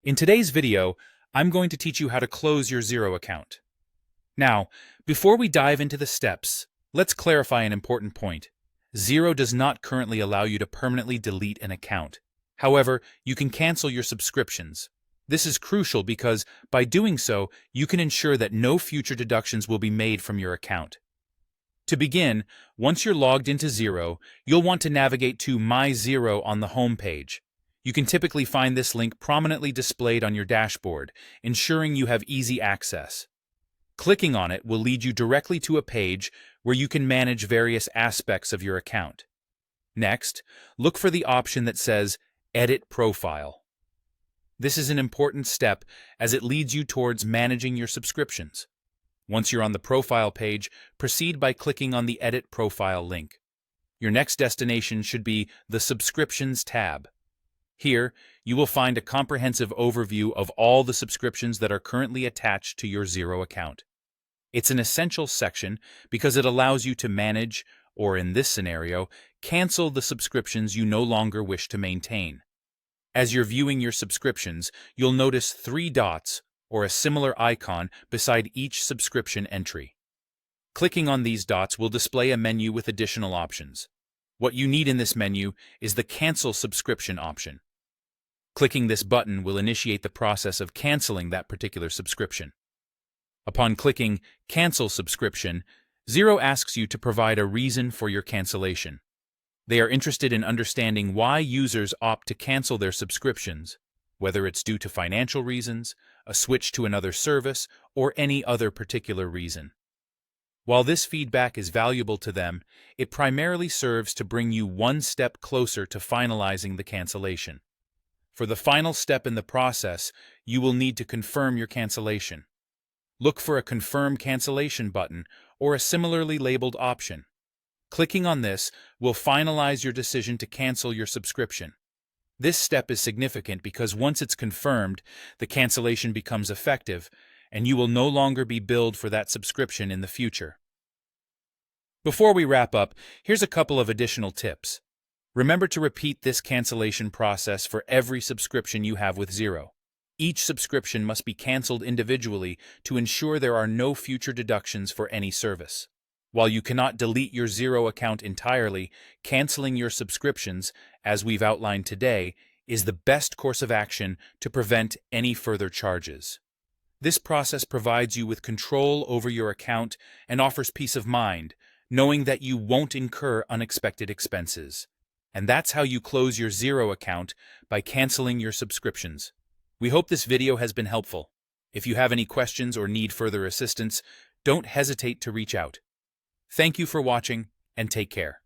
In today's video, I'm going to teach you how to close your Xero account. Now, before we dive into the steps, let's clarify an important point. Xero does not currently allow you to permanently delete an account. However, you can cancel your subscriptions. This is crucial because, by doing so, you can ensure that no future deductions will be made from your account. To begin, once you're logged into Xero, you'll want to navigate to My Xero on the home page. You can typically find this link prominently displayed on your dashboard, ensuring you have easy access. Clicking on it will lead you directly to a page where you can manage various aspects of your account. Next, look for the option that says Edit Profile. This is an important step as it leads you towards managing your subscriptions. Once you're on the profile page, proceed by clicking on the Edit Profile link. Your next destination should be the Subscriptions tab. Here, you will find a comprehensive overview of all the subscriptions that are currently attached to your Xero account. It's an essential section because it allows you to manage, or in this scenario, cancel the subscriptions you no longer wish to maintain. As you're viewing your subscriptions, you'll notice 3 dots or a similar icon beside each subscription entry. Clicking on these dots will display a menu with additional options. What you need in this menu is the Cancel Subscription option. Clicking this button will initiate the process of canceling that particular subscription. Upon clicking Cancel Subscription, Xero asks you to provide a reason for your cancellation. They are interested in understanding why users opt to cancel their subscriptions, whether it's due to financial reasons, a switch to another service, or any other particular reason. While this feedback is valuable to them, it primarily serves to bring you one step closer to finalizing the cancellation. For the final step in the process, you will need to confirm your cancellation. Look for a Confirm Cancellation button or a similarly labeled option. Clicking on this will finalize your decision to cancel your subscription. This step is significant because once it's confirmed, the cancellation becomes effective, and you will no longer be billed for that subscription in the future. Before we wrap up, here's a couple of additional tips. Remember to repeat this cancellation process for every subscription you have with Xero. Each subscription must be canceled individually to ensure there are no future deductions for any service. While you cannot delete your Xero account entirely, canceling your subscriptions, as we've outlined today, is the best course of action to prevent any further charges. This process provides you with control over your account and offers peace of mind, knowing that you won't incur unexpected expenses. And that's how you close your Xero account, by canceling your subscriptions. We hope this video has been helpful. If you have any questions or need further assistance, don't hesitate to reach out. Thank you for watching, and take care.